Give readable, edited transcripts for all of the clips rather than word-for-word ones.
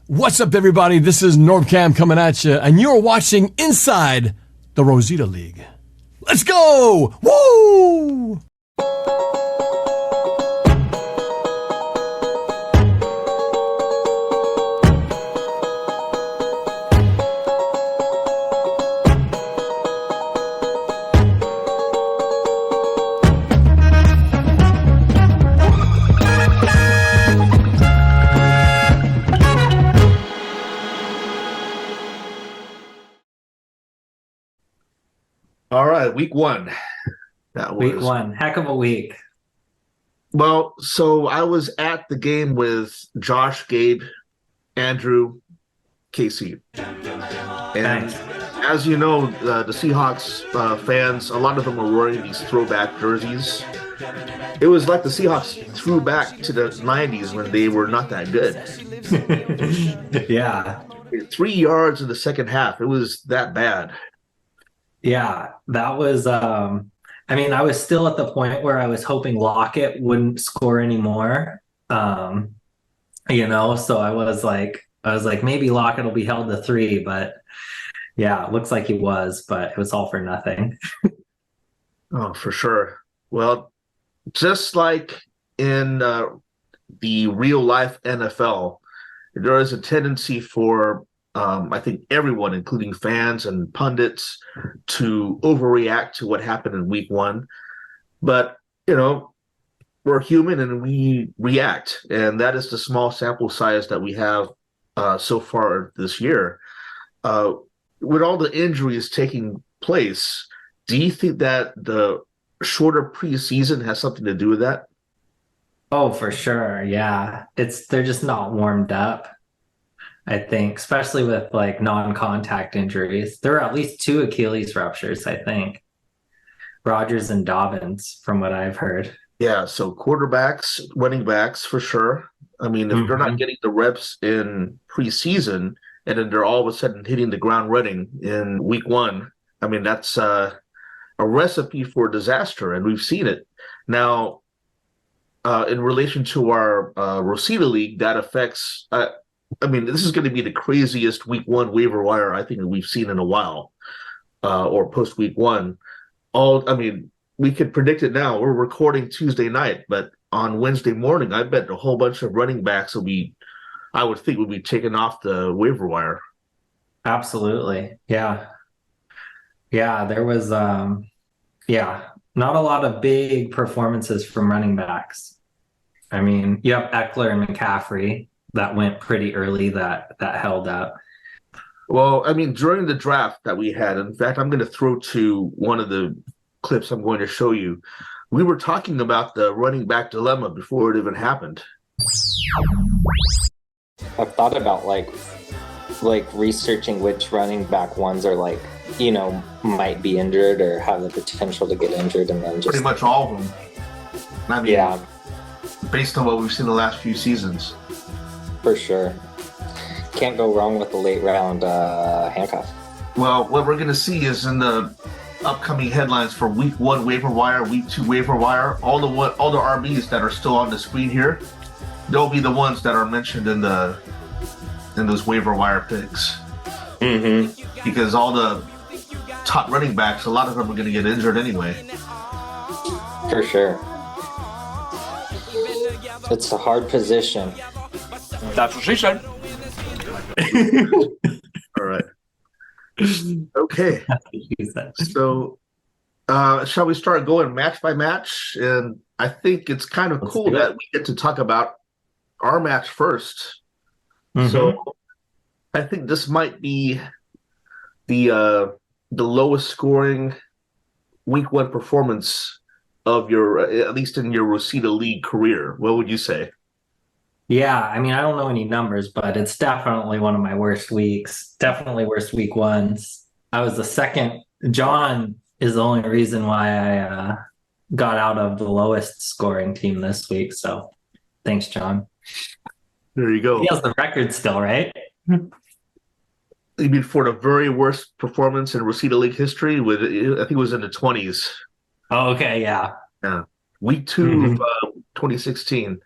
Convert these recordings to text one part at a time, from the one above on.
What's up, everybody? This is Normcam coming at you, and you're watching Inside the Rosita League. Let's go! Woo! All right, week one. Week one, heck of a week. Well, so I was at the game with Josh, Gabe, Andrew, Casey. And Thanks. as you know, the Seahawks fans, a lot of them were wearing these throwback jerseys. It was like the Seahawks threw back to the 90s when they were not that good. Yeah. 3 yards in the second half. It was that bad. Yeah. That was I was still at the point where I was hoping Lockett wouldn't score anymore. So I was like, maybe Lockett will be held to 3, but yeah, it looks like he was, but it was all for nothing. Oh, for sure. Well, just like in the real life NFL, there is a tendency for, I think, everyone, including fans and pundits, to overreact to what happened in week one. But, we're human and we react. And that is the small sample size that we have so far this year. With all the injuries taking place, do you think that the shorter preseason has something to do with that? Oh, for sure. Yeah. They're just not warmed up, I think, especially with like non-contact injuries. There were at least 2 Achilles ruptures, I think. Rogers and Dobbins, from what I've heard. Yeah, so quarterbacks, running backs for sure. I mean, if they're not getting the reps in preseason and then they're all of a sudden hitting the ground running in week one, I mean, that's a recipe for disaster, and we've seen it. Now, in relation to our Rosita League, that affects, this is going to be the craziest week one waiver wire I think that we've seen in a while, or post week one. We could predict it now. We're recording Tuesday night, but on Wednesday morning, I bet a whole bunch of running backs I would think, will be taken off the waiver wire. Absolutely. Yeah. Yeah, there was not a lot of big performances from running backs. I mean, you have Eckler and McCaffrey that went pretty early that held up. Well, I mean, during the draft that we had, in fact, I'm going to throw to one of the clips I'm going to show you. We were talking about the running back dilemma before it even happened. I've thought about like researching which running back ones are might be injured or have the potential to get injured, and then just pretty much all of them. I mean, yeah, based on what we've seen the last few seasons. for sure. Can't go wrong with the late round handcuff. Well, what we're going to see is in the upcoming headlines for week one waiver wire, week 2 waiver wire, all the RBs that are still on the screen here, they'll be the ones that are mentioned in those waiver wire picks. Mm-hmm. Because all the top running backs, a lot of them are going to get injured anyway. For sure. It's a hard position. That's what she said. All right. Okay. So, shall we start going match by match? And I think it's kind of cool that we get to talk about our match first. Mm-hmm. So, I think this might be the lowest scoring week one performance of your, at least in your Rosita League career. What would you say? Yeah, I mean, I don't know any numbers, but it's definitely one of my worst weeks. Definitely worst week ones. I was the second. John is the only reason why I got out of the lowest scoring team this week. So thanks, John. There you go. He has the record still, right? You mean for the very worst performance in Rosita League history? I think it was in the 20s. Oh, okay, yeah. Yeah. Week 2 of 2016.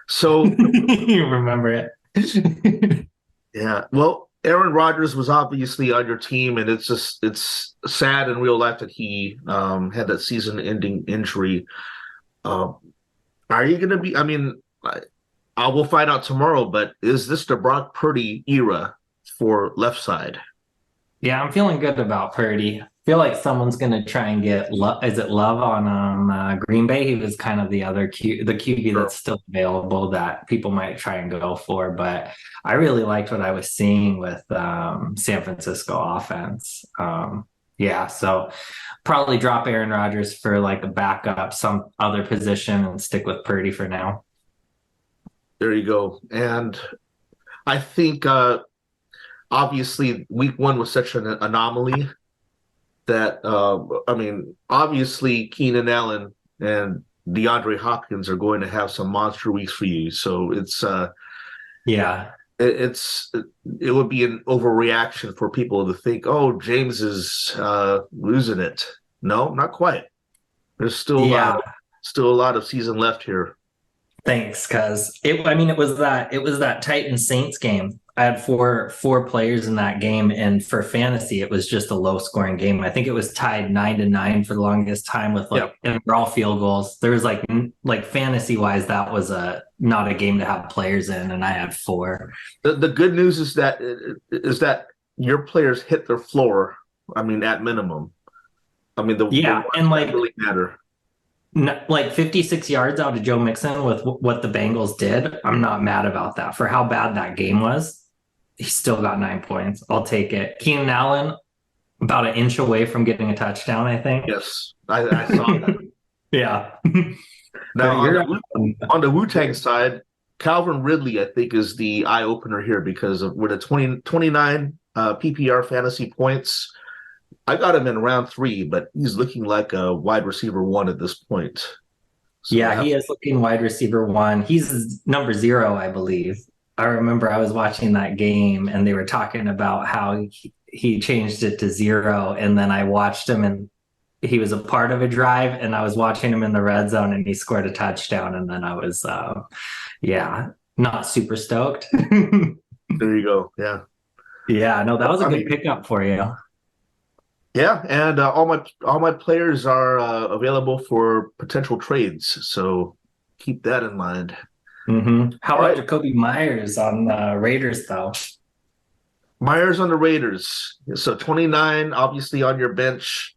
So you remember it. Yeah. Well, Aaron Rodgers was obviously on your team, and it's sad in real life that he had that season-ending injury. Um, are you going to be? I mean, I will find out tomorrow. But is this the Brock Purdy era for left side? Yeah, I'm feeling good about Purdy. I feel like someone's gonna try and get is it Love on Green Bay? He was kind of the other the QB Sure. that's still available that people might try and go for. But I really liked what I was seeing with San Francisco offense. Yeah, so probably drop Aaron Rodgers for like a backup, some other position, and stick with Purdy for now. There you go. And I think obviously week one was such an anomaly that I mean, obviously Keenan Allen and DeAndre Hopkins are going to have some monster weeks for you. So Yeah. it's it would be an overreaction for people to think, oh, James is losing it. No, not quite. There's Yeah. still a lot of season left here. Thanks, because I mean, it was that Titans Saints game. I had four players in that game, and for fantasy, it was just a low scoring game. I think it was tied 9-9 for the longest time with Yeah. and they're all field goals. There was like fantasy wise, that was a not a game to have players in, and I had four. The good news is that your players hit their floor. I mean, at minimum. I mean, the Yeah, ones and that really matter. like 56 yards out of Joe Mixon with what the Bengals did. I'm not mad about that for how bad that game was. He still got 9 points. I'll take it. Keenan Allen, about an inch away from getting a touchdown, I think. Yes, I saw that. Yeah. Now You're on the Wu-Tang side, Calvin Ridley, I think, is the eye opener here because of with a 29 PPR fantasy points. I got him in round 3, but he's looking like a wide receiver 1 at this point. So yeah, he is looking wide receiver 1. He's number 0, I believe. I remember I was watching that game and they were talking about how he changed it to 0. And then I watched him and he was a part of a drive and I was watching him in the red zone and he scored a touchdown. And then I was, yeah, not super stoked. there you go. Yeah. Yeah, no, that was a good pickup for you. Yeah, and all my players are available for potential trades, so keep that in mind. Mm-hmm. How All about right. Jacoby Myers on the Raiders, though? Myers on the Raiders. So 29, obviously on your bench.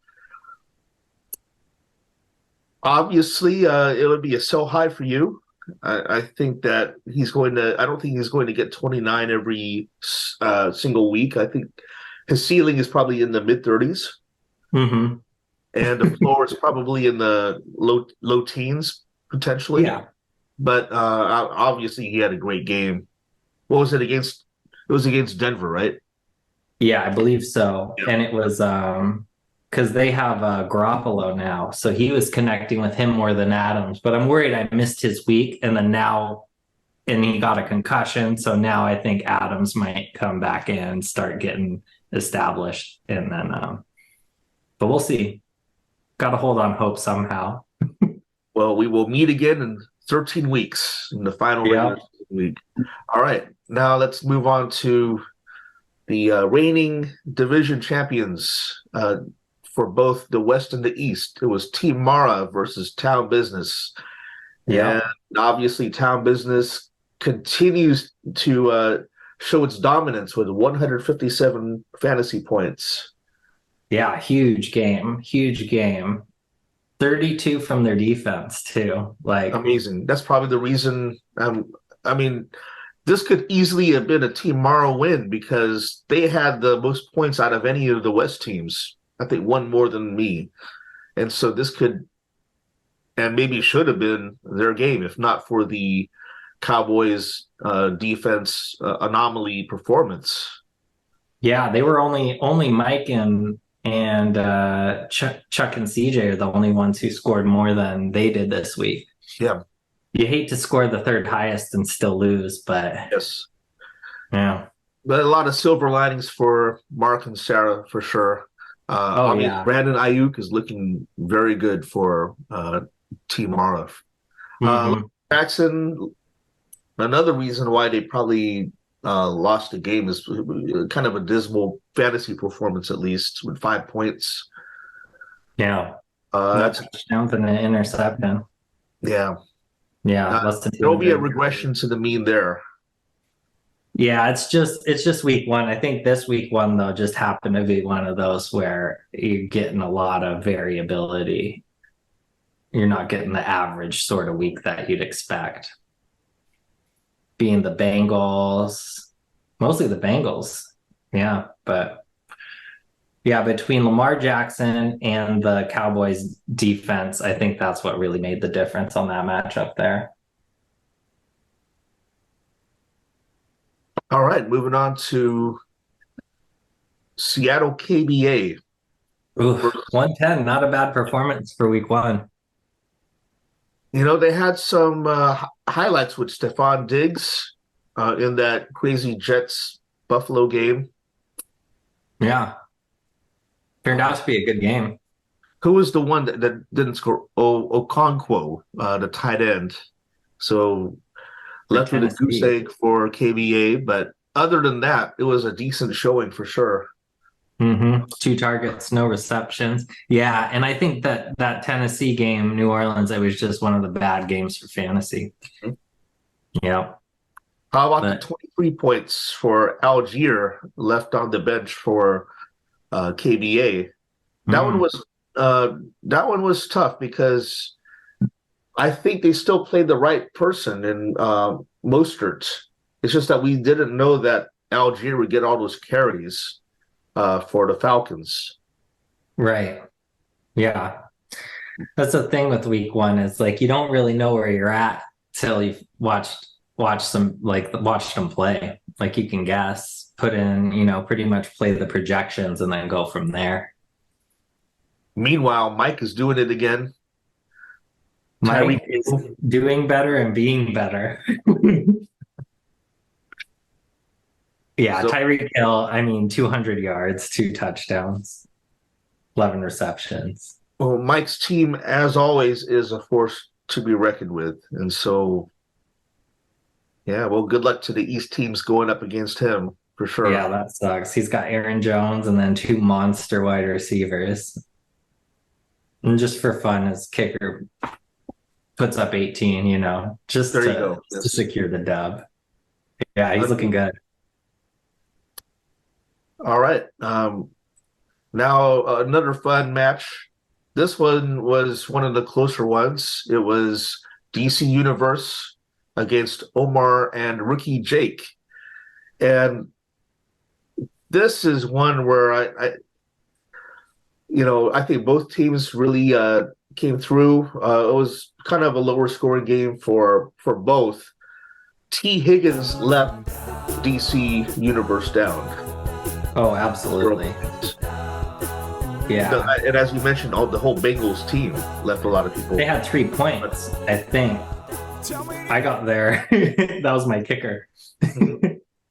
Obviously, it would be a sell high for you. I think that he's going to. I don't think he's going to get 29 every single week. I think his ceiling is probably in the mid 30s, Mm-hmm. and the floor is probably in the low teens potentially. Yeah. But obviously, he had a great game. What was it against? It was against Denver, right? Yeah, I believe so. Yeah. And it was because they have Garoppolo now, so he was connecting with him more than Adams. But I'm worried I missed his week, and then now, and he got a concussion, so now I think Adams might come back in and start getting established, and then, but we'll see. Got to hold on hope somehow. Well, we will meet again in 13 weeks in the final regular season week. All right, now let's move on to the reigning division champions for both the West and the East. It was Team Mara versus Town Business. Yeah. And obviously, Town Business continues to show its dominance with 157 fantasy points. Yeah, huge game. Huge game. 32 from their defense, too. Like, Amazing. That's probably the reason. I mean, this could easily have been a Team Mara win because they had the most points out of any of the West teams. I think one more than me. And so this could and maybe should have been their game if not for the Cowboys defense anomaly performance. yeah, they were only Mike and Chuck and CJ are the only ones who scored more than they did this week. Yeah. You hate to score the third highest and still lose, but Yes. yeah. But a lot of silver linings for Mark and Sarah for sure. Yeah. Brandon Ayuk is looking very good for Team Mara. Mm-hmm. Jackson, another reason why they probably lost the game is kind of a dismal fantasy performance, at least with 5 points. Yeah. No That's touchdowns and an interception. yeah. Yeah, less than There'll be a 200. regression to the mean there. Yeah, it's just week one. I think this week one though just happened to be one of those where you're getting a lot of variability. You're not getting the average sort of week that you'd expect. Being the Bengals, mostly the Bengals. Yeah, but yeah, between Lamar Jackson and the Cowboys defense, I think that's what really made the difference on that matchup there. All right, moving on to Seattle KBA. Ooh, 110, not a bad performance for week one. You know, they had some highlights with Stephon Diggs in that crazy Jets Buffalo game. Yeah. Turned out to be a good game. Who was the one that didn't score? Okonkwo, the tight end. So left with a goose Tennessee. egg for KBA, but other than that, it was a decent showing for sure. 2 targets, no receptions. Yeah, and I think that Tennessee game, New Orleans, it was just one of the bad games for fantasy. Mhm. Yeah. How about But- the 23 points for Algier left on the bench for KBA? That one was tough because I think they still played the right person in Mostert. It's just that we didn't know that Algier would get all those carries for the Falcons. Right. Yeah. That's the thing with week one. It's like you don't really know where you're at till you've watched them play. Like you can guess, put in, pretty much play the projections and then go from there. Meanwhile, Mike is doing it again. Mike is doing better and being better. Yeah, So- Tyreek Hill, 200 yards, 2 touchdowns, 11 receptions. Well, Mike's team, as always, is a force to be reckoned with. And so, yeah, well, good luck to the East teams going up against him for sure. Yeah, that sucks. He's got Aaron Jones and then 2 monster wide receivers. And just for fun, his kicker puts up 18, just There you go. to secure the dub. Yeah, he's looking good. All right. Now, another fun match. This one was one of the closer ones. It was DC Universe against Omar and Rookie Jake. And this is one where I think both teams really came through. It was kind of a lower scoring game for both. T. Higgins left DC Universe down. Oh, absolutely. Yeah. And as you mentioned, the whole Bengals team left a lot of people. They had 3 points, I think. I got there. That was my kicker.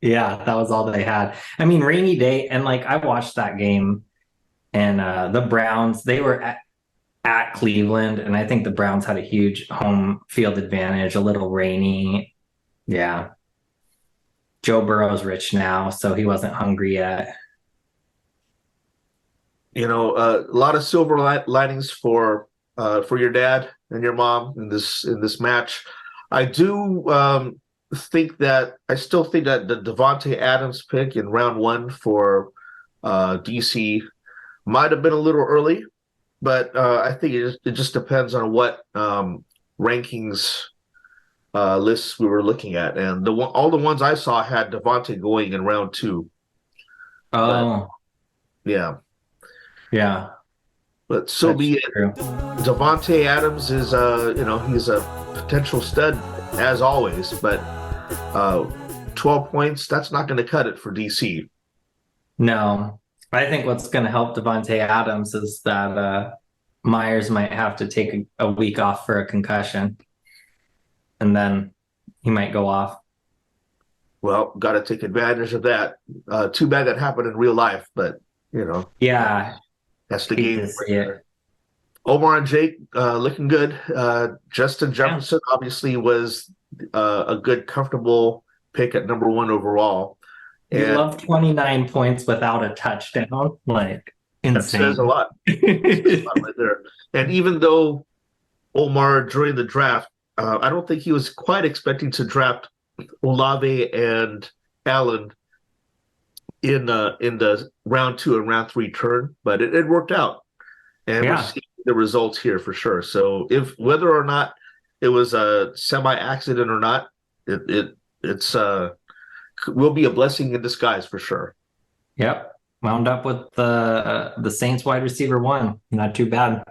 Yeah, that was all they had. Rainy day, and I watched that game, and the Browns, they were at Cleveland, and I think the Browns had a huge home field advantage, a little rainy. Yeah. Joe Burrow's rich now, so he wasn't hungry yet. A lot of silver linings for your dad and your mom in this match. I do I still think that the Devontae Adams pick in round 1 for DC might have been a little early, but I think it just depends on what rankings lists we were looking at, and all the ones I saw had Devontae going in round 2. Oh, Yeah. yeah. But so That's be it. true. Devontae Adams is he's a potential stud as always, but 12 points, that's not going to cut it for DC. No, I think what's going to help Devontae Adams is that Myers might have to take a week off for a concussion, and then he might go off. Well, got to take advantage of that. Too bad that happened in real life, but Yeah, that's the hate game. to see it. Omar and Jake looking good. Justin Jefferson obviously was a good, comfortable pick at number 1 overall. You And love 29 points without a touchdown. Like, that says a insane. lot. It says a lot right there. And even though Omar during the draft, I don't think he was quite expecting to draft Olave and Allen in the round 2 and round 3 turn, but it worked out, and we're Yeah. seeing the results here for sure. So if whether or not it was a semi accident or not, it's will be a blessing in disguise for sure. Yep. Wound up with the Saints wide receiver 1. Not too bad.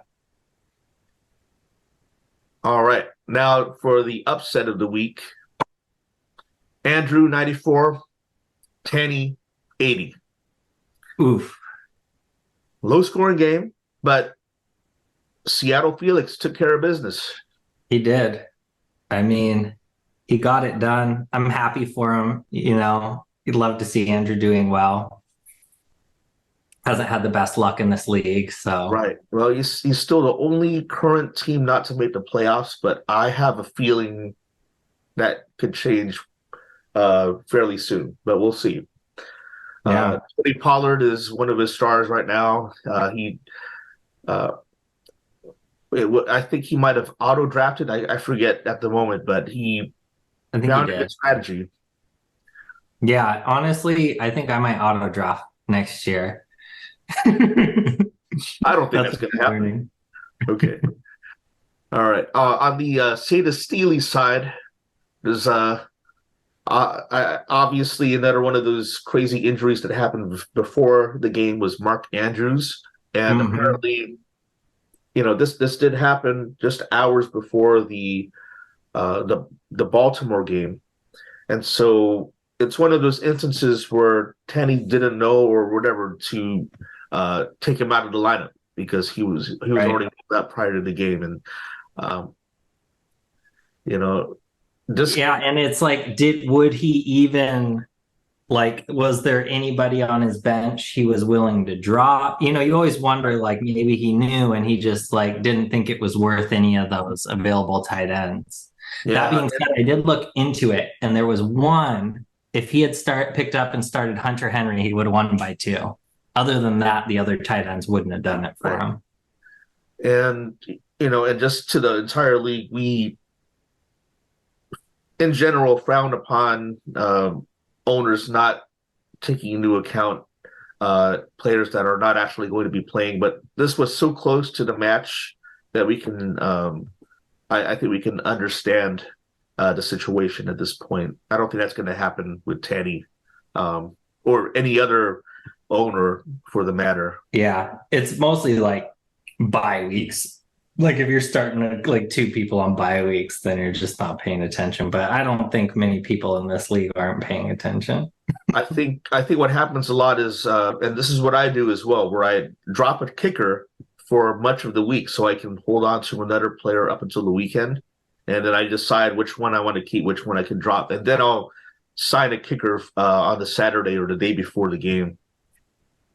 All right, now for the upset of the week: Andrew 94, Tanny 80. Oof. Low scoring game, but Seattle Felix took care of business. He did. I mean, he got it done. I'm happy for him. You know, you'd love to see Andrew doing well. Hasn't had the best luck in this league, so Right. Well, he's still the only current team not to make the playoffs, but I have a feeling that could change fairly soon, but we'll see. yeah. Tony Pollard is one of his stars right now. I think he might have auto drafted. I forget at the moment, but he I think he found a good did. strategy. Yeah, honestly, I think I might auto draft next year. I don't think that's going to happen. learning. Okay. All right. On the Seda Steely side, there's obviously another one of those crazy injuries that happened before the game was Mark Andrews, and apparently, this did happen just hours before the Baltimore game, and so it's one of those instances where Tanny didn't know or whatever to take him out of the lineup because he was Right. already up prior to the game, and this Yeah, and it's like, would he even, like, was there anybody on his bench he was willing to drop? You know, you always wonder, like, maybe he knew and he just like didn't think it was worth any of those available tight ends. That being said, I did look into it, and there was one. If he had picked up and started Hunter Henry, he would have won by 2. Other than that, the other tight ends wouldn't have done it for him. And and just to the entire league, we in general frown upon owners not taking into account players that are not actually going to be playing. But this was so close to the match that we can, I think we can understand the situation at this point. I don't think that's going to happen with Tanny or any other owner for the matter. Yeah, it's mostly like bye weeks. Like if you're starting like 2 people on bye weeks, then you're just not paying attention. But I don't think many people in this league aren't paying attention. I think what happens a lot is, and this is what I do as well, where I drop a kicker for much of the week so I can hold on to another player up until the weekend, and then I decide which one I want to keep, which one I can drop, and then I'll sign a kicker on the Saturday or the day before the game.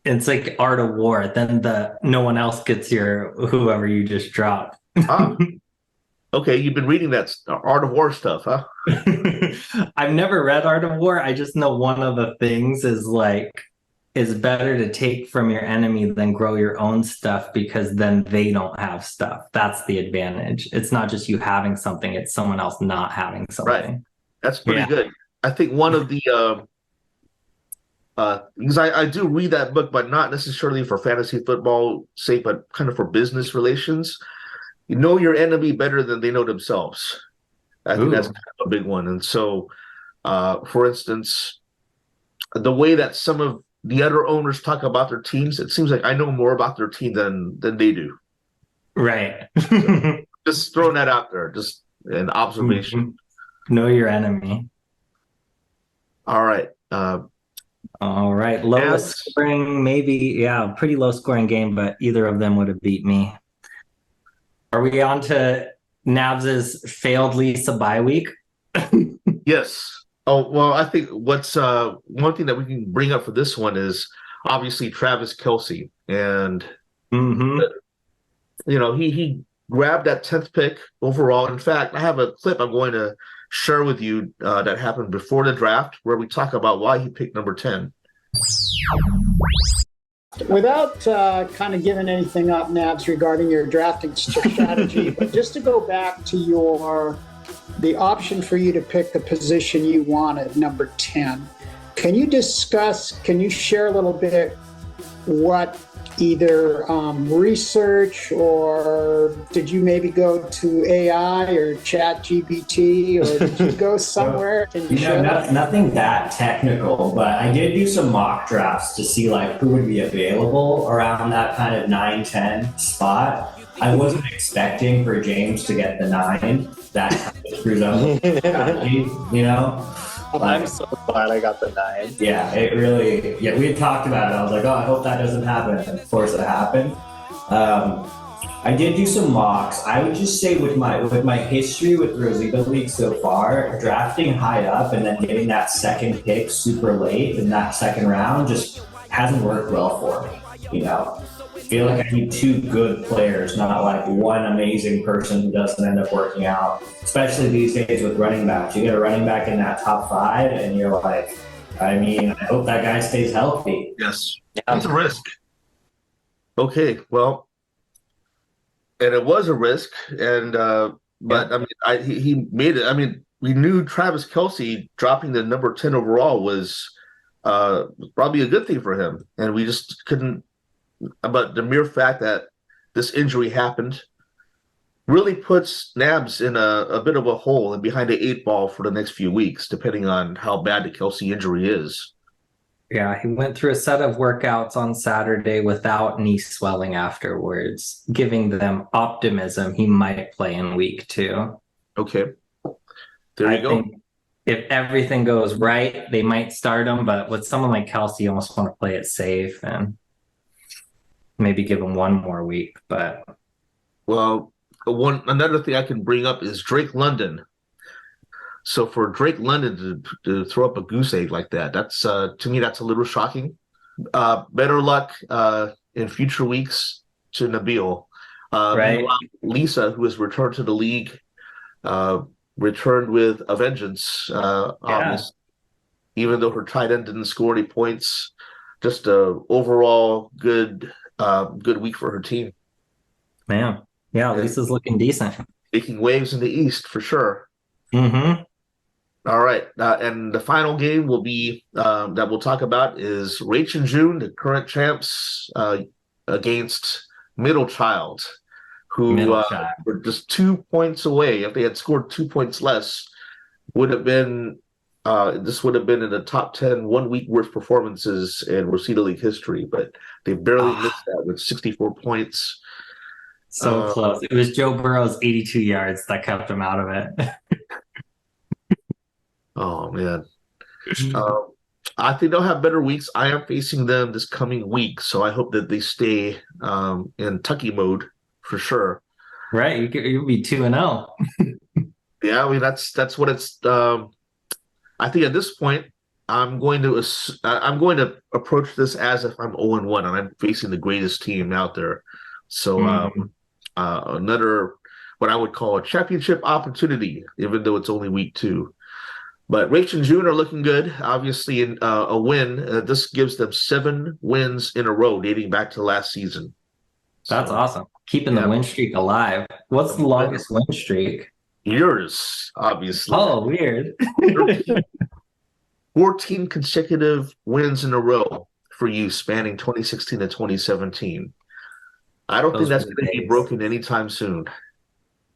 It's like Art of War. Then no one else gets your whoever you just dropped. Okay, you've been reading that Art of War stuff, huh? I've never read Art of War. I just know one of the things is like, it's better to take from your enemy than grow your own stuff because then they don't have stuff. That's the advantage. It's not just you having something, it's someone else not having something. Right. That's pretty good. I think one of the because I do read that book, but not necessarily for fantasy football sake, but kind of for business relations. You know your enemy better than they know themselves. I think that's kind of a big one. And so, for instance, the way that some of the other owners talk about their teams, it seems like I know more about their team than they do. Right. Just throwing that out there, just an observation. Know your enemy. All right. All right. Lowest scoring, maybe, pretty low scoring game, but either of them would have beat me. Are we on to Navs's failed Lisa bye week? Yes. Oh, well, I think what's one thing that we can bring up for this one is obviously Travis Kelce. And, he grabbed that 10th pick overall. In fact, I have a clip I'm going to share with you that happened before the draft, where we talk about why he picked number 10. Without kind of giving anything up, Nabs, regarding your drafting strategy, but just to go back to the option for you to pick the position you wanted, number 10, can you share a little bit what either research, or did you maybe go to AI or chat GPT, or did you go somewhere? Can you share that? Nothing that technical, but I did do some mock drafts to see like who would be available around that kind of 9-10 spot. I wasn't expecting for James to get the 9. That kind of screws up the strategy, you know? I'm so glad I got the 9. Yeah, it really, we had talked about it. I was like, oh, I hope that doesn't happen. And of course it happened. I did do some mocks. I would just say with my history with Rosita League so far, drafting high up and then getting that second pick super late in that second round just hasn't worked well for me, you know? I feel like I need 2 good players, not like one amazing person who doesn't end up working out. Especially these days with running backs. You get a running back in that top 5 and you're like, I hope that guy stays healthy. Yes, it's a risk. Okay, well, and it was a risk, and but he made it. I mean, we knew Travis Kelce dropping the number 10 overall was probably a good thing for him, and we just couldn't. But the mere fact that this injury happened really puts Nabs in a bit of a hole and behind the 8 ball for the next few weeks, depending on how bad the Kelce injury is. Yeah, he went through a set of workouts on Saturday without knee swelling afterwards, giving them optimism he might play in week 2. Okay. There you go. If everything goes right, they might start him, but with someone like Kelce, you almost want to play it safe and maybe give him one more week. But well, another thing I can bring up is Drake London. So for Drake London to throw up a goose egg like that, that's to me that's a little shocking. Better luck in future weeks to Nabil. Right. Lisa, who has returned to the league, returned with a vengeance. Obviously, even though her tight end didn't score any points, just a overall good week for her team. Man, yeah, Lisa's looking decent. Making waves in the East for sure. Mm-hmm. All right, and the final game will be that we'll talk about is Rach and June, the current champs, against Middle Child, who were just 2 points away. If they had scored 2 points less, would have been this would have been in the top 10 1 week worst performances in Rosita League history, but they barely missed that with 64 points. So close. It was Joe Burrow's 82 yards that kept him out of it. Oh, man. I think they'll have better weeks. I am facing them this coming week, so I hope that they stay in Tucky mode for sure. Right. You'll be 2-0. Yeah, I mean, that's what it's I think at this point, I'm going to approach this as if I'm 0-1 and I'm facing the greatest team out there. So another what I would call a championship opportunity, even though it's only week 2. But Rach and June are looking good. Obviously, in a win, this gives them 7 wins in a row dating back to last season. That's awesome. Keeping the win streak alive. What's the longest win streak? Yours, obviously. Oh, weird. 14 consecutive wins in a row for you, spanning 2016 to 2017. I don't think that's going to be broken anytime soon.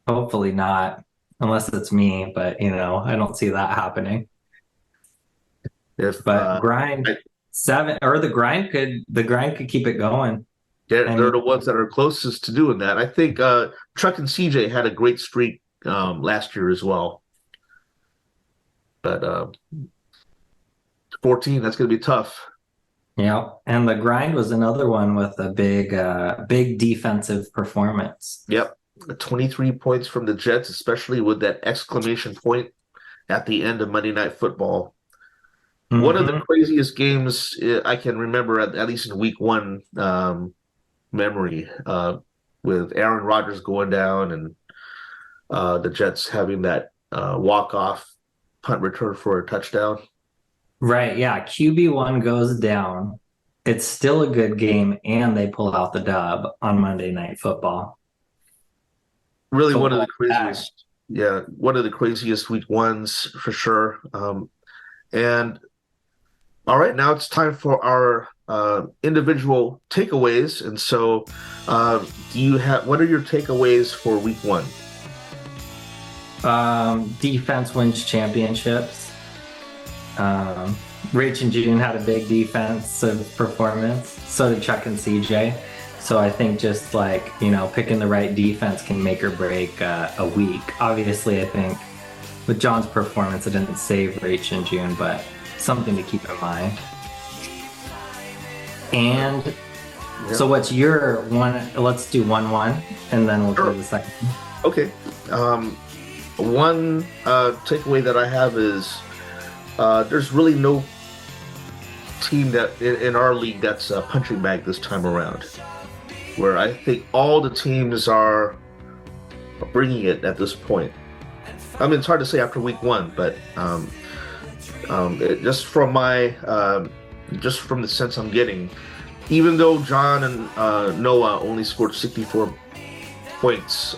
Hopefully not, unless it's me. But I don't see that happening. Grind 7 or the grind could keep it going. They're the ones that are closest to doing that. I think Truck and CJ had a great streak last year as well. But 14, that's going to be tough. Yeah, and the grind was another one with a big defensive performance. Yep, 23 points from the Jets, especially with that exclamation point at the end of Monday Night Football. Mm-hmm. One of the craziest games I can remember, at least in week 1 memory, with Aaron Rodgers going down and the Jets having that walk-off punt return for a touchdown. Right. Yeah. QB1 goes down. It's still a good game, and they pull out the dub on Monday Night Football. Really, one of Football the craziest. Yeah, one of the craziest week ones for sure. And all right, now it's time for our individual takeaways. And so, what are your takeaways for week one? Defense wins championships. Rich and June had a big defensive performance. So did Chuck and CJ. So I think just like, picking the right defense can make or break a week. Obviously, I think with John's performance, it didn't save Rach and June, but something to keep in mind. And so what's your one? Let's do 1-1, and then we'll do the second. Okay. One takeaway that I have is there's really no team that in our league that's a punching bag this time around. Where I think all the teams are bringing it at this point. I mean, it's hard to say after week one, but just from the sense I'm getting, even though John and Noah only scored 64 points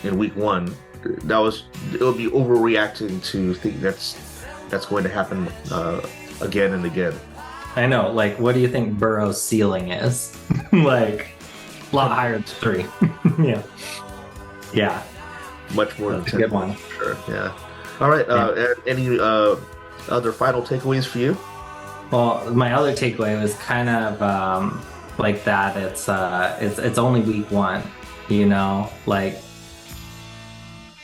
in week one, it would be overreacting to think that's going to happen again and again. I know. Like, what do you think Burrow's ceiling is? Like, a lot higher than 3. Yeah. Much more than 10. Good one. Sure. Yeah. All right. Any other final takeaways for you? Well, my other takeaway was kind of like that. It's only week one. Like,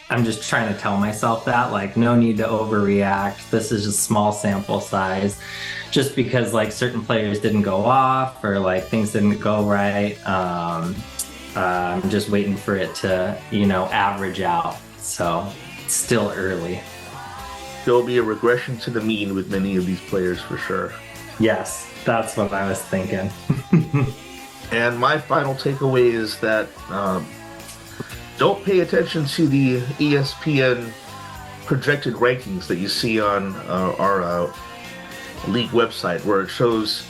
I'm just trying to tell myself that, like, no need to overreact. This is just small sample size. Just because, like, certain players didn't go off or, like, things didn't go right. I'm just waiting for it to, average out. So, it's still early. There'll be a regression to the mean with many of these players for sure. Yes, that's what I was thinking. And my final takeaway is that don't pay attention to the ESPN projected rankings that you see on our league website, where it shows,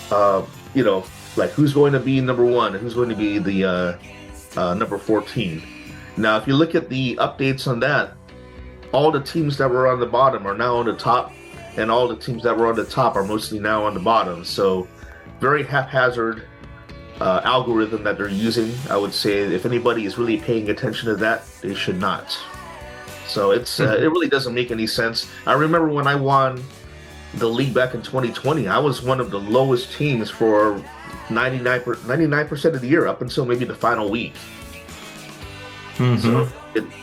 like who's going to be number 1 and who's going to be the number 14. Now, if you look at the updates on that, all the teams that were on the bottom are now on the top, and all the teams that were on the top are mostly now on the bottom. So, very haphazard algorithm that they're using. I would say if anybody is really paying attention to that, they should not. So it really doesn't make any sense. I remember when I won the league back in 2020, I was one of the lowest teams for 99% of the year up until maybe the final week. Mm-hmm. So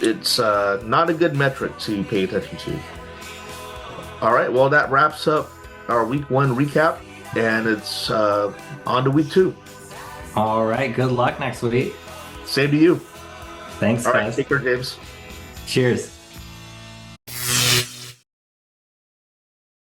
it's not a good metric to pay attention to. All right, well, that wraps up our week 1 recap, and it's on to week 2. All right, good luck next week. Same to you. Thanks, All guys. right, take care, James. Cheers.